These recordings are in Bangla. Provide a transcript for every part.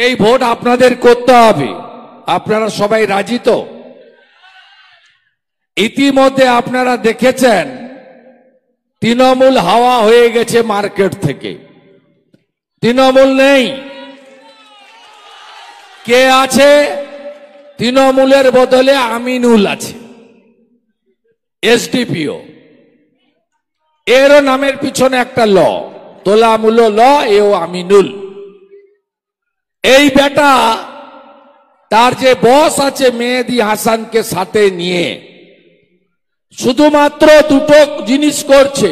এই ভোট আপনাদের করতে হবে। আপনারা সবাই রাজি তো? ইতিমধ্যে আপনারা দেখেছেন তৃণমূল হাওয়া হয়ে গেছে মার্কেট থেকে, তৃণমূল নেই। কে আছে? তৃণমূলের বদলে আমিনুল আছে, এসডিপিও। এরও নামের পিছনে একটা ল, তোলামূল ল, এও আমিনুল। এই বেটা তার যে বস আছে মেহেদী হাসানকে সাথে নিয়ে শুধুমাত্র দুটো জিনিস করছে,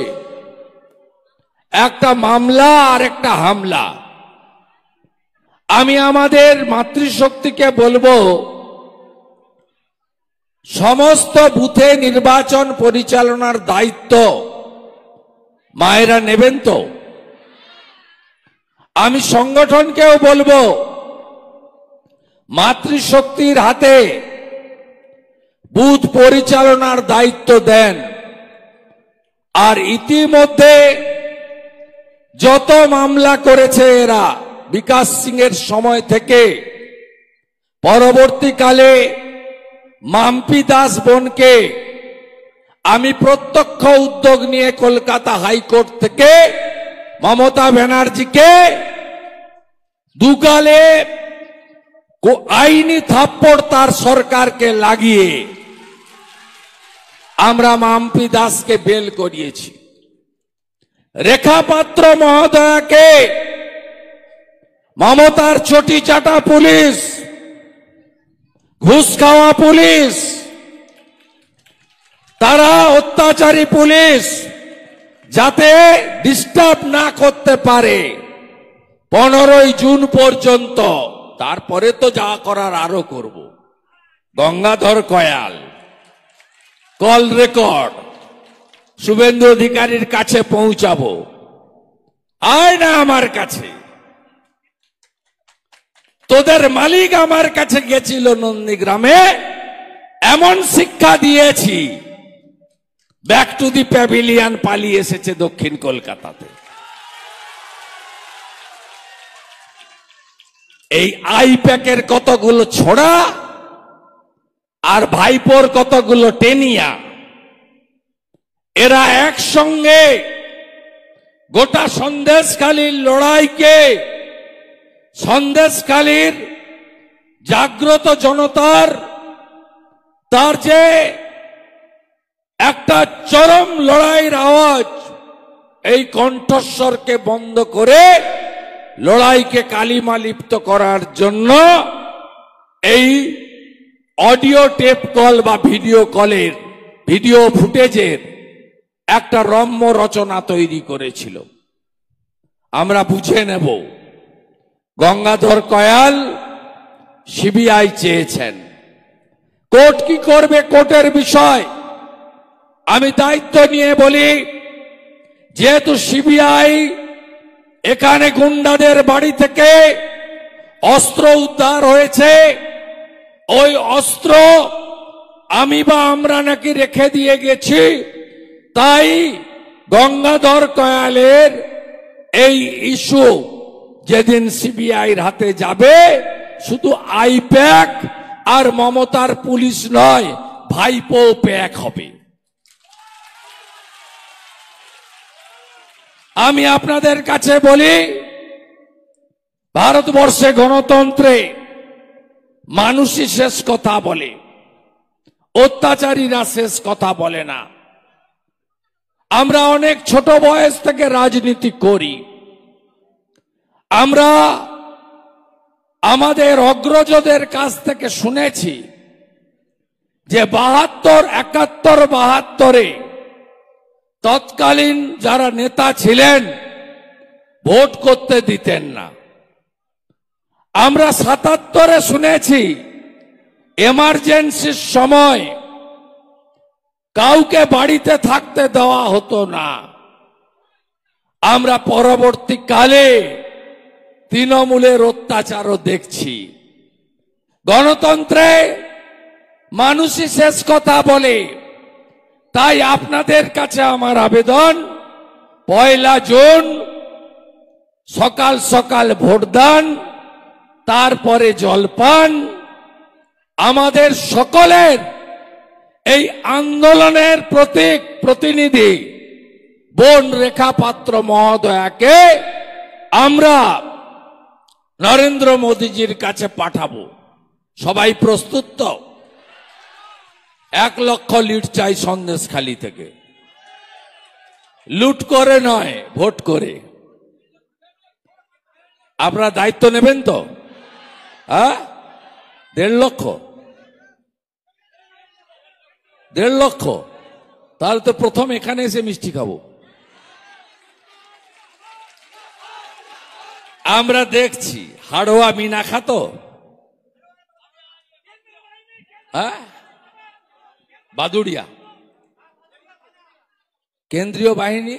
একটা মামলা আর একটা হামলা। আমি আমাদের মাতৃশক্তিকে বলবো, সমস্ত বুথে নির্বাচন পরিচালনার দায়িত্ব মায়েরা নেবেন তো? আমি সংগঠনকেও বলবো, মাতৃশক্তির হাতে বুথ পরিচালনার দায়িত্ব দেন। আর ইতিমধ্যে যত মামলা করেছে এরা বিকাশ সিং এর সময় থেকে, পরবর্তীকালে মাম্পি দাস বোনকে আমি প্রত্যক্ষ উদ্যোগ নিয়ে কলকাতা হাইকোর্ট থেকে মমতা ব্যানার্জিকে দুগালে আইনি থাপ্পড় তার সরকারকে লাগিয়ে আমরা মাম্পি দাসকে বেল করিয়েছি। রেখা পাত্র মহোদয়াকে মমতার চটি চাটা পুলিশ, ঘুষ খাওয়া পুলিশ, তারা অত্যাচারী পুলিশ যাতে ডিস্টার্ব না করতে পারে 15ই জুন পর্যন্ত। তারপরে তো যা করার আরো করব। গঙ্গাধর কয়াল কল রেকর্ড শুভেন্দু অধিকারীর কাছে পৌঁছাবো। আয় না আমার কাছে, তোদের মালিক আমার কাছে গেছিল নন্দীগ্রামে, এমন শিক্ষা দিয়েছি ব্যাক টু দি প্যাভিলিয়ন পালিয়ে এসেছে দক্ষিণ কলকাতাতে। এই আইপ্যাকের কতগুলো ছোড়া আর ভাইপোর কতগুলো টেনিয়া, এরা একসঙ্গে গোটা সন্দেশখালীর লড়াইকে, সন্দেশখালীর জাগ্রত জনতার তার যে একটা চরম লড়াইয়ের আওয়াজ, এই কণ্ঠস্বরকে বন্ধ করে লড়াইকে কালিমা লিপ্ত করার জন্য এই অডিও টেপ কল বা ভিডিও কলের ভিডিও ফুটেজের একটা রম্য রচনা তৈরি করেছিল। আমরা বুঝে নেব। গঙ্গাধর কয়াল সিবিআই চেয়েছেন, কোর্ট কি করবে কোর্টের বিষয়। আমি দায়িত্ব নিয়ে বলি, যেহেতু সিবিআই এখানে গুন্ডাদের বাড়ি থেকে অস্ত্র উদ্ধার হয়েছে, ওই অস্ত্র আমি বা আমরা নাকি রেখে দিয়ে গেছি, তাই গঙ্গাধর কয়ালের এই ইস্যু যেদিন সিবিআইর হাতে যাবে, শুধু আইপ্যাক আর মমতার পুলিশ নয়, ভাইপো প্যাক হবে। আমি আপনাদের কাছে বলি, ভারতবর্ষে গণতন্ত্রে মানুষই শেষ কথা বলে, অত্যাচারীরা শেষ কথা বলে না। আমরা অনেক ছোট বয়স থেকে রাজনীতি করি। আমরা আমাদের অগ্রজদের কাছ থেকে শুনেছি যে 72, 71, 72-এ তৎকালীন যারা নেতা ছিলেন ভোট করতে দিতেন না। আমরা 77-এ শুনেছি এমার্জেন্সির সময় কাউকে বাড়িতে থাকতে দেওয়া হতো না। আমরা পরবর্তীকালে তৃণমূলের অত্যাচারও দেখছি। গণতন্ত্রে মানুষই শেষ কথা বলে। তাই আপনাদের কাছে আমার আবেদন, 1 জুন সকাল সকাল ভোটদান, তারপরে জলপান। আমাদের সকলের এই আন্দোলনের প্রতিনিধি বোন রেখা পাত্র মহোদয়াকে আমরা নরেন্দ্র মোদীজির কাছে পাঠাবো। সবাই প্রস্তুত তো? 1 লক্ষ লিড চাই সন্দেশখালী থেকে, লুট করে নয়, ভোট করে। আপনারা দায়িত্ব নেবেন তো? 1.5 লক্ষ, 1.5 লক্ষ। তাহলে তো প্রথম এখানে এসে মিষ্টি খাবো। আমরা দেখছি হাড়োয়া মিনা খাতো, বাদুড়িয়া কেন্দ্রীয় বাহিনী,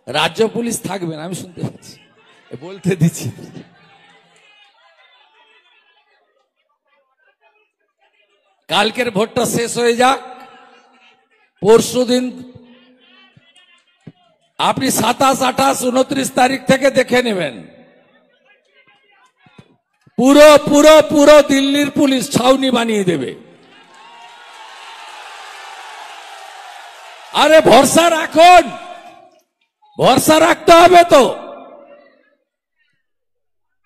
রাজ্য পুলিশ থাকবেন, আমি শুনতে পাচ্ছি, বলতে দিচ্ছি। কালকের ভোটটা শেষ হয়ে যাক, পরশুদিন আপনি 27, 28, 29 তারিখ থেকে দেখে নেবেন। পুরো পুরো পুরো দিল্লির পুলিশ ছাউনি বানিয়ে দেবে। আরে ভরসা রাখুন, ভরসা রাখতে হবে তো।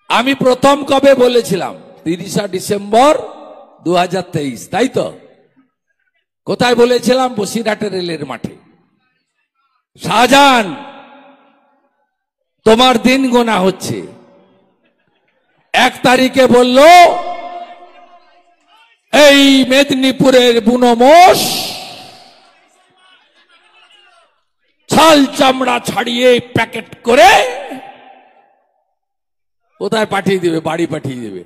আমি প্রথম কবে বলেছিলাম? 30 ডিসেম্বর 2023, তাই তো? কোথায় বলেছিলাম? বসিরহাটে রেলের মাঠে। শাহজাহান, তোমার দিন গোনা হচ্ছে। 1 তারিখে বলল এই মেদিনীপুরের বুনোমোষ ছাল চামড়া ছাড়িয়ে প্যাকেট করে কোথায় পাঠিয়ে দেবে? বাড়ি পাঠিয়ে দেবে।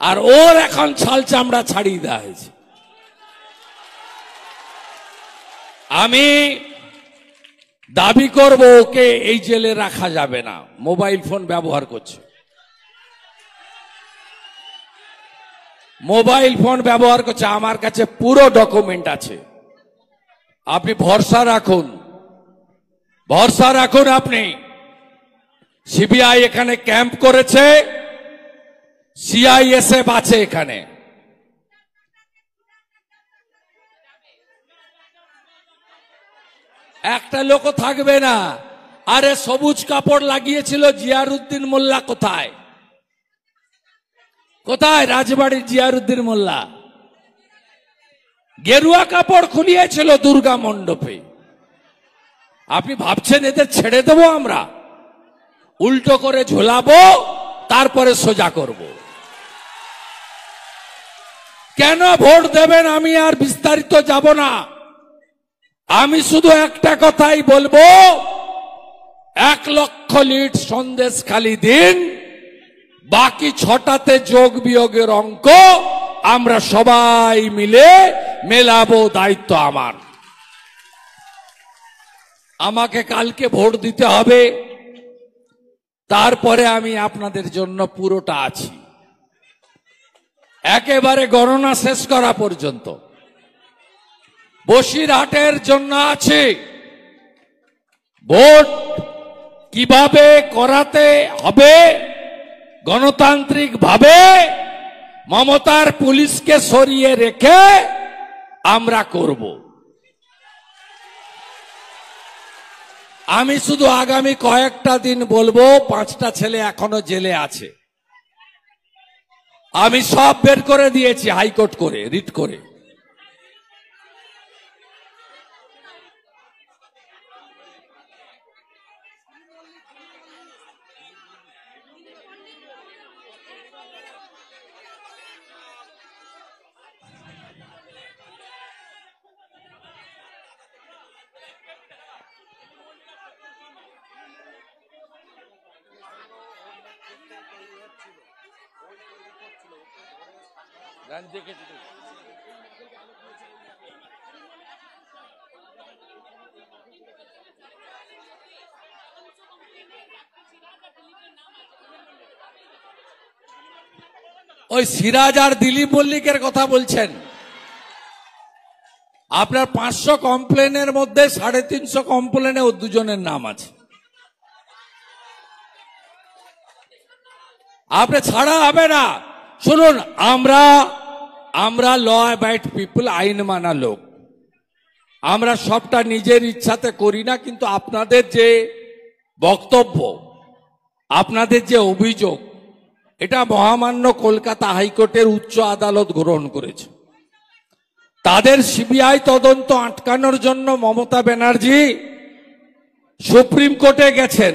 আর ওর এখন ছাল চামড়া ছাড়িয়ে দেওয়া হয়েছে। আমি দাবি করব ওকে এই জেলে রাখা যাবে না, মোবাইল ফোন ব্যবহার করছে। মোবাইল ফোন ব্যবহার করছে, আমার কাছে পুরো ডকুমেন্ট আছে। আপনি ভরসা রাখুন, ভরসা রাখুন। আপনি সিবিআই এখানে ক্যাম্প করেছে, সিআইএসএফ আছে এখানে। একটা লোক থাকবে না। আরে সবুজ কাপড় লাগিয়েছিল জিয়ারউদ্দিন মোল্লা, কোথায়? কোথায় রাজবাড়ির জিয়ারউদ্দিন মোল্লা? গেরুয়া কাপড় খুলিয়েছিল দুর্গা মণ্ডপে। আপনি ভাবছেন এদের ছেড়ে দেবো আমরা? উল্টো করে ঝোলাবো, তারপরে সোজা করব। কেন ভোট দেবেন আমি আর বিস্তারিত যাব না। আমি শুধু একটা কথাই বলবো, 1 লক্ষ লিড সন্দেশখালী দিন, বাকি 6টাতে যোগ বিয়োগের অঙ্ক আমরা সবাই মিলে মেলাবো। দায়িত্ব আমার। আমাকে কালকে ভোট দিতে হবে, তারপরে আমি আপনাদের জন্য পুরোটা আছি, একেবারে গণনা শেষ করা পর্যন্ত। বসিরহাটের জন্য আছে। ভোট কিভাবে করাতে হবে গণতান্ত্রিক ভাবে, মমতার পুলিশকে সরিয়ে রেখে আমরা করব। আমি শুধু আগামী কয়েকটা দিন বলবো, 5টা ছেলে এখনো জেলে আছে। আমি সব বের করে দিয়েছি, হাইকোর্ট করে, রিট করে। ওই সিরাজ আর দিলীপ মল্লিকের কথা বলছেন। আপনার 500 কমপ্লেনের মধ্যে 350 কমপ্লেনে ও দুজনের নাম আছে। আপনি ছাড়া হবে না। শুনুন, আমরা ল অ্যাবাইড পিপল, আইন মানা লোক। আমরা সবটা নিজের ইচ্ছাতে করি না, কিন্তু আপনাদের যে বক্তব্য, আপনাদের যে অভিযোগ, এটা মহামান্য কলকাতা হাইকোর্টের উচ্চ আদালত গ্রহণ করেছে। তাদের সিবিআই তদন্ত আটকানোর জন্য মমতা ব্যানার্জি সুপ্রিম কোর্টে গেছেন।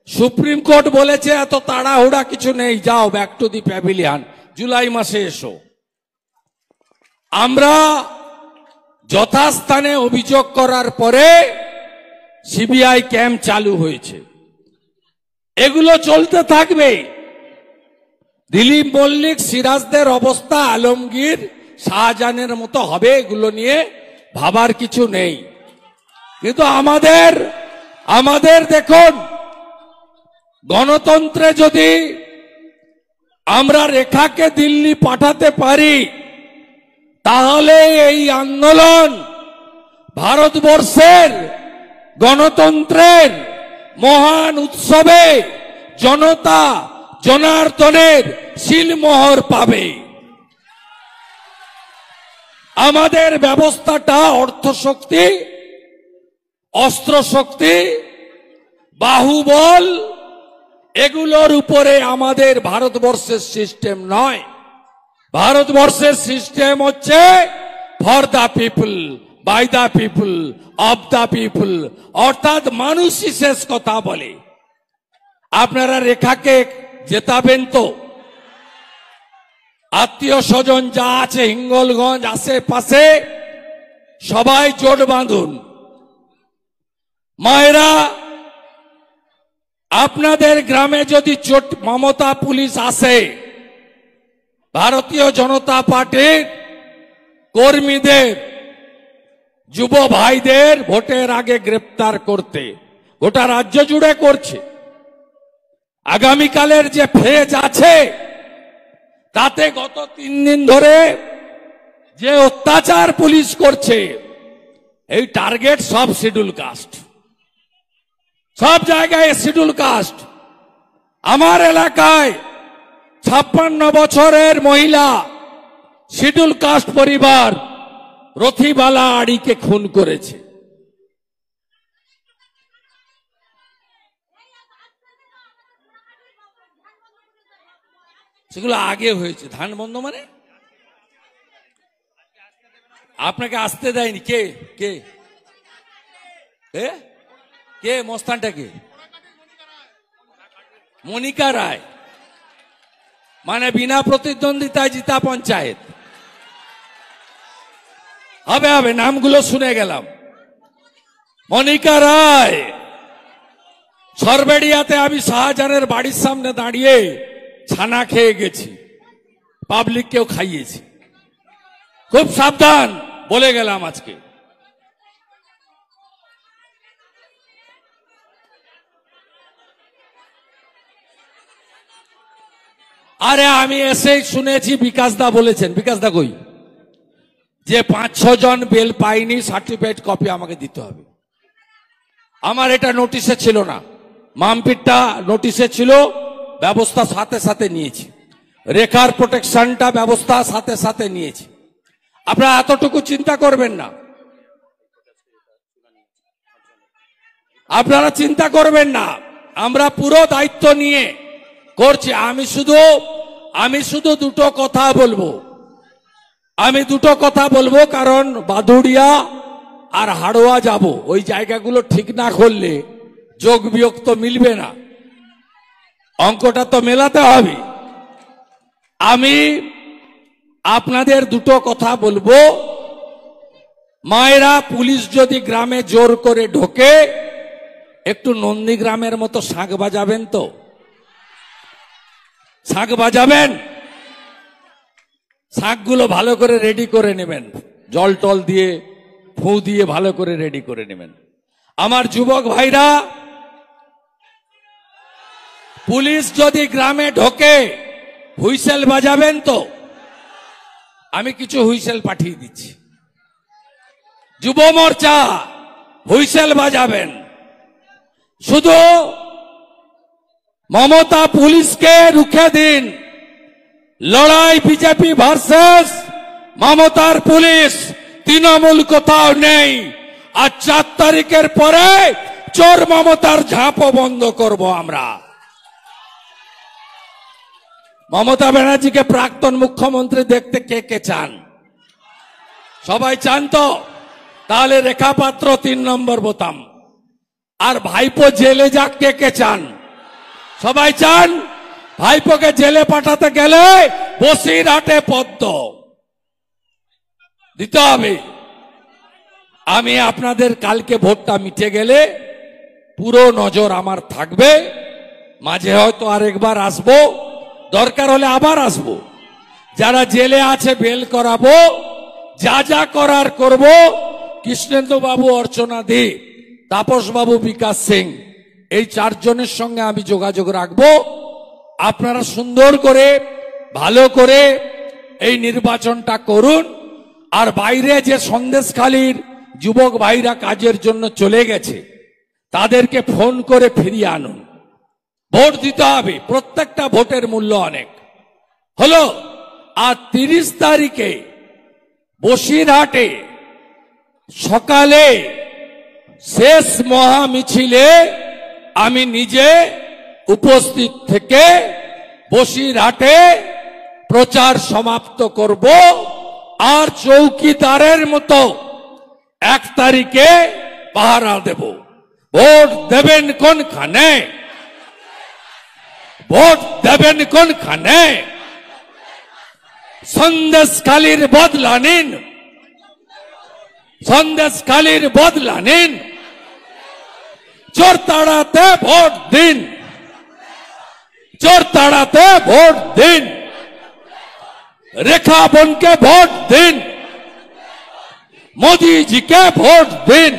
সুপ্রিম কোর্ট বলেছে এত তাড়াহুড়া কিছু নেই, যাও back to the pavilion, July মাসে এসো। আমরা যথাস্থানে অভিযোগ করার পরে সিবিআই ক্যাম্প চালু হয়েছে। এগুলো চলতে থাকবে। দিলীপ মল্লিক, সিরাজদের অবস্থা আলমগীর, শাহজাহানের মতো হবে, এগুলো নিয়ে ভাবার কিছু নেই। কিন্তু আমাদের দেখুন, গণতন্ত্রে যদি আমরা রেখাকে দিল্লি পাঠাতে পারি, তাহলে এই আন্দোলন ভারতবর্ষের গণতন্ত্রের মহান উৎসবে জনতা জনার্দনের শিলমোহর পাবে। আমাদের ব্যবস্থাটা অর্থশক্তি, অস্ত্রশক্তি, বাহুবল, এগুলোর উপরে আমাদের ভারতবর্ষের সিস্টেম নয়। ভারতবর্ষের সিস্টেম হচ্ছে for the people, by the people, of the people, অর্থাৎ মানুষই শেষ কথা বলে। আপনারা রেখাকে জেতাবেন তো? আত্মীয় স্বজন যা আছে হিঙ্গলগঞ্জ আশেপাশে সবাই জোট বাঁধুন। মায়েরা, আপনাদের গ্রামে যদি মমতা পুলিশ আসে, ভারতীয় জনতা পার্টির কর্মীদের, যুব ভাইদের ভোটের আগে গ্রেপ্তার করতে, গোটা রাজ্য জুড়ে করছে। আগামীকালের যে ফেজ আছে, তাতে গত 3 দিন ধরে যে অত্যাচার পুলিশ করছে, এই টার্গেট সব শিডিউল কাস্ট, সব জায়গায় শিডিউল কাস্ট। আমার এলাকায় 56 বছরের মহিলা শিডিউল কাস্ট পরিবার রথিবালা আড়িকে খুন করেছে। সেগুলো আগে হয়েছে। ধান বন্ধ মানে আপনাকে আসতে দেয়নি কে? কে কে মস্তানটা কে? মনিকা রায়, মানে বিনা প্রতিদ্বন্দ্বিতায় জিতা পঞ্চায়েত। হবে নামগুলো শুনে গেলাম। মনিকা রায় সরবেড়িয়াতে আমি শাহজাহানের বাড়ির সামনে দাঁড়িয়ে ছানা খেয়ে গেছি, পাবলিককেও খাইয়েছি। খুব সাবধান বলে গেলাম আজকে। আরে আমি এসেই শুনেছি বিকাশ দা বলেছেন, বিকাশ দা কই, যে 5-6 জন বেল পাইনি, সার্টিফিকেট কপি আমাকে দিতে হবে। আমার এটা নোটিশে ছিল না, মামপিটটা নোটিশে ছিল, ব্যবস্থা সাথে সাথে নিয়েছি। রেখার প্রোটেকশনটা ব্যবস্থা সাথে সাথে নিয়েছি। আপনারা এতটুকু চিন্তা করবেন না, আপনারা চিন্তা করবেন না, আমরা পুরো দায়িত্ব নিয়ে করছি। আমি শুধু দুটো কথা বলবো, কারণ বাদুড়িয়া আর হাড়োয়া যাব, ওই জায়গাগুলো ঠিক না করলে যোগ বিয়োগ তো মিলবে না, অঙ্কটা তো মেলাতে হবে। আমি আপনাদের দুটো কথা বলবো। মায়েরা, পুলিশ যদি গ্রামে জোর করে ঢোকে, একটু নন্দীগ্রামের মতো শাঁখ বাজাবেন তো? শাঁখ বাজাবেন? শাঁখগুলো ভালো করে রেডি করে নেবেন, জল টল দিয়ে, ফু দিয়ে ভালো করে রেডি করে নেবেন। আমার যুবক ভাইরা, পুলিশ যদি গ্রামে ঢোকে হুইসেল বাজাবেন তো? আমি কিছু হুইসেল পাঠিয়ে দিচ্ছি। যুব মোর্চা হুইসেল বাজাবেন। শুধু মমতা পুলিশকে রুখে দিন। লড়াই বিজেপি ভার্সেস মমতার পুলিশ, তৃণমূল কোথাও নেই। আর 4 তারিখের পরে চোর মমতার ঝাঁপও বন্ধ করব আমরা। মমতা ব্যানার্জিকে প্রাক্তন মুখ্যমন্ত্রী দেখতে কে কে চান? সবাই চান তো? তাহলে রেখা পাত্র 3 নম্বর বোতাম। আর ভাইপো জেলে যাক কে কে চান? সবাই চান? ভাইপোকে জেলে পাঠাতে গেলে বসিরহাটে পদ্ম দিতে হবে। আমি আপনাদের কালকে ভোটটা মিটে গেলে পুরো নজর আমার থাকবে। মাঝে হয়তো আরেকবার আসবো, দরকার হলে আবার আসবো। যারা জেলে আছে বেল করাবো, যা যা করার করব। কৃষ্ণেন্দু বাবু, অর্চনা দে, তাপস বাবু, বিকাশ সিং, এই 4 জনের সঙ্গে আমি যোগাযোগ রাখবো। আপনারা সুন্দর করে ভালো করে এই নির্বাচনটা করুন। আর বাইরে যে সন্দেশখালীর যুবক ভাইরা কাজের জন্য চলে গেছে তাদেরকে ফোন করে ফিরিয়ে আনুন। ভোট দিতে হবে, প্রত্যেকটা ভোটের মূল্য অনেক। হলো। আর 30 তারিখে বসিরহাটে সকালে শেষ মহা মিছিলে আমি নিজে উপস্থিত থেকে বসিরহাটে প্রচার সমাপ্ত করব। আর চৌকিদারের মতো 1 তারিখে পাহারা দেব। ভোট দেবেন কোনখানে? ভোট দেবেন কোনখানে? সন্দেশখালীর বদলা নিন, সন্দেশখালীর বদলা নিন। চোর তাড়াতে ভোট দিন, চোর তাড়াতে ভোট দিন। রেখা বোনকে ভোট দিন, মোदी जी के ভোট দিন।